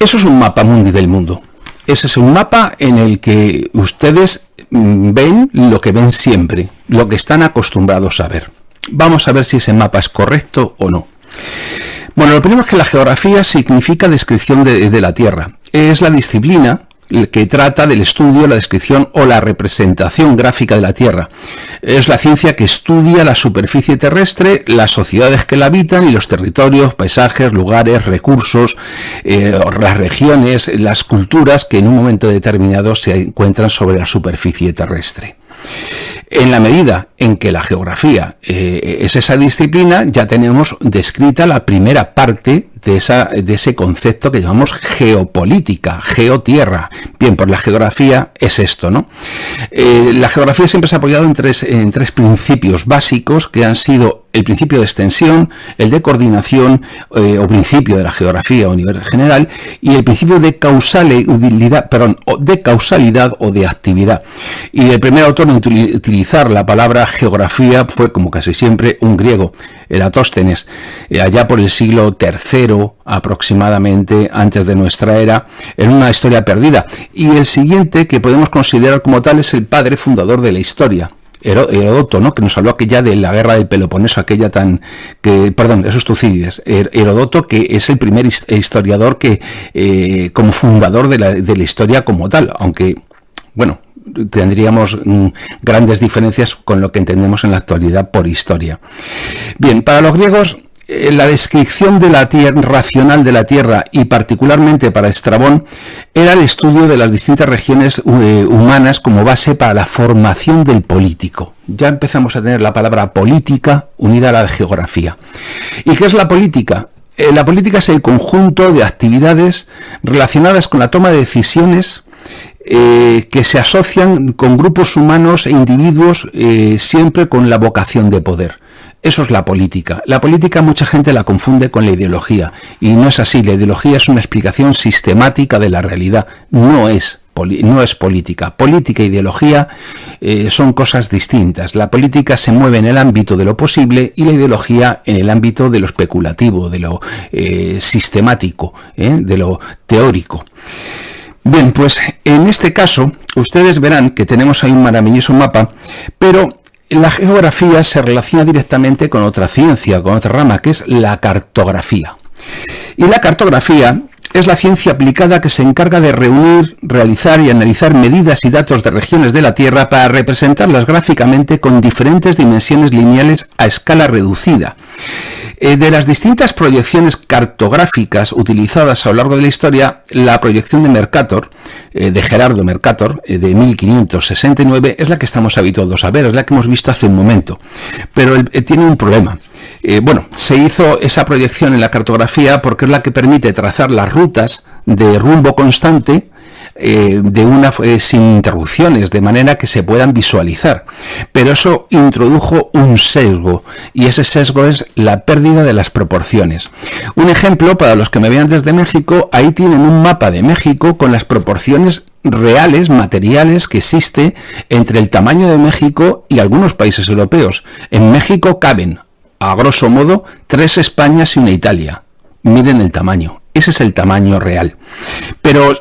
Eso es un mapa mundi del mundo. Ese es un mapa en el que ustedes ven lo que ven siempre, lo que están acostumbrados a ver. Vamos a ver si ese mapa es correcto o no. Bueno, lo primero es que la geografía significa descripción de la Tierra. Es la disciplina que trata del estudio, la descripción o la representación gráfica de la Tierra. Es la ciencia que estudia la superficie terrestre, las sociedades que la habitan y los territorios, paisajes, lugares, recursos, las regiones, las culturas que en un momento determinado se encuentran sobre la superficie terrestre. En la medida en que la geografía es esa disciplina, ya tenemos descrita la primera parte de ese concepto que llamamos geopolítica, geotierra. Bien, pues la geografía es esto, ¿no? La geografía siempre se ha apoyado en tres principios básicos que han sido el principio de extensión, el de coordinación o principio de la geografía a nivel general y el principio de causalidad o de actividad. Y el primer autor en utilizar la palabra geografía fue, como casi siempre, un griego, Eratóstenes, allá por el siglo III aproximadamente antes de nuestra era, en una historia perdida. Y el siguiente que podemos considerar como tal es el padre fundador de la historia, Heródoto, ¿no? Que nos habló aquella de la guerra del Peloponeso, eso es Tucídides. Heródoto, que es el primer historiador que como fundador de la historia como tal, aunque, bueno, tendríamos grandes diferencias con lo que entendemos en la actualidad por historia. Bien, para los griegos, la descripción de la tierra, racional de la Tierra, y particularmente para Estrabón, era el estudio de las distintas regiones humanas como base para la formación del político. Ya empezamos a tener la palabra política unida a la geografía. ¿Y qué es la política? La política es el conjunto de actividades relacionadas con la toma de decisiones que se asocian con grupos humanos e individuos siempre con la vocación de poder. Eso es la política. La política mucha gente la confunde con la ideología y no es así. La ideología es una explicación sistemática de la realidad. No es política. Política e ideología son cosas distintas. La política se mueve en el ámbito de lo posible y la ideología en el ámbito de lo especulativo, de lo sistemático, de lo teórico. Bien, pues en este caso ustedes verán que tenemos ahí un maravilloso mapa, pero la geografía se relaciona directamente con otra ciencia, con otra rama, que es la cartografía. Y la cartografía es la ciencia aplicada que se encarga de reunir, realizar y analizar medidas y datos de regiones de la Tierra para representarlas gráficamente con diferentes dimensiones lineales a escala reducida. De las distintas proyecciones cartográficas utilizadas a lo largo de la historia, la proyección de Mercator, de Gerardo Mercator, de 1569, es la que estamos habituados a ver, es la que hemos visto hace un momento. Pero tiene un problema. Se hizo esa proyección en la cartografía porque es la que permite trazar las rutas de rumbo constante sin interrupciones, de manera que se puedan visualizar. Pero eso introdujo un sesgo, y ese sesgo es la pérdida de las proporciones. Un ejemplo, para los que me vean desde México, ahí tienen un mapa de México con las proporciones reales, materiales, que existe entre el tamaño de México y algunos países europeos. En México caben, a grosso modo, 3 Españas y una Italia. Miren el tamaño, ese es el tamaño real. Pero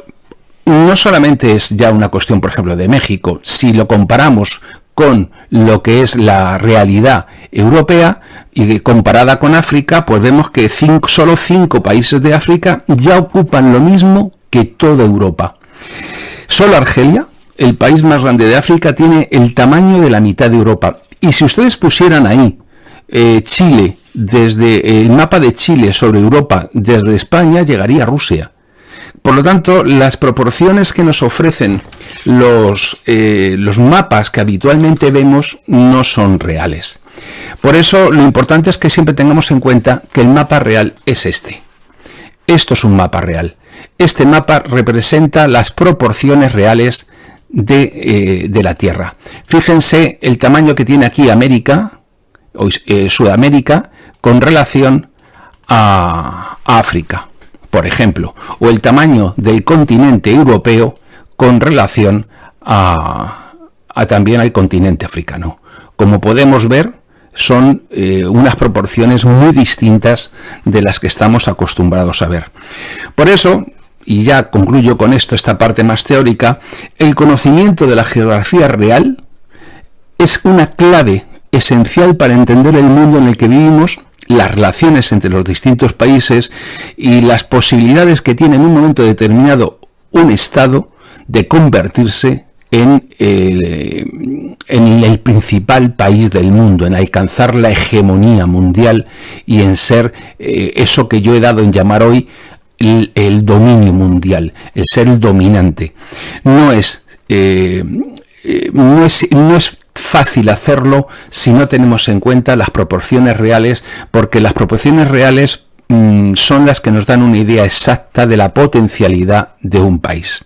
no solamente es ya una cuestión, por ejemplo, de México. Si lo comparamos con lo que es la realidad europea y comparada con África, pues vemos que solo 5 países de África ya ocupan lo mismo que toda Europa. Solo Argelia, el país más grande de África, tiene el tamaño de la mitad de Europa. Y si ustedes pusieran ahí Chile, desde el mapa de Chile sobre Europa, desde España llegaría a Rusia. Por lo tanto, las proporciones que nos ofrecen los mapas que habitualmente vemos no son reales. Por eso, lo importante es que siempre tengamos en cuenta que el mapa real es este. Esto es un mapa real. Este mapa representa las proporciones reales de la Tierra. Fíjense el tamaño que tiene aquí América, o Sudamérica, con relación a África, por ejemplo, o el tamaño del continente europeo con relación también al continente africano. Como podemos ver, son unas proporciones muy distintas de las que estamos acostumbrados a ver. Por eso, y ya concluyo con esto esta parte más teórica, el conocimiento de la geografía real es una clave esencial para entender el mundo en el que vivimos, las relaciones entre los distintos países y las posibilidades que tiene en un momento determinado un Estado de convertirse en el principal país del mundo, en alcanzar la hegemonía mundial y en ser eso que yo he dado en llamar hoy el dominio mundial, el ser el dominante. No es fácil hacerlo si no tenemos en cuenta las proporciones reales, porque las proporciones reales son las que nos dan una idea exacta de la potencialidad de un país.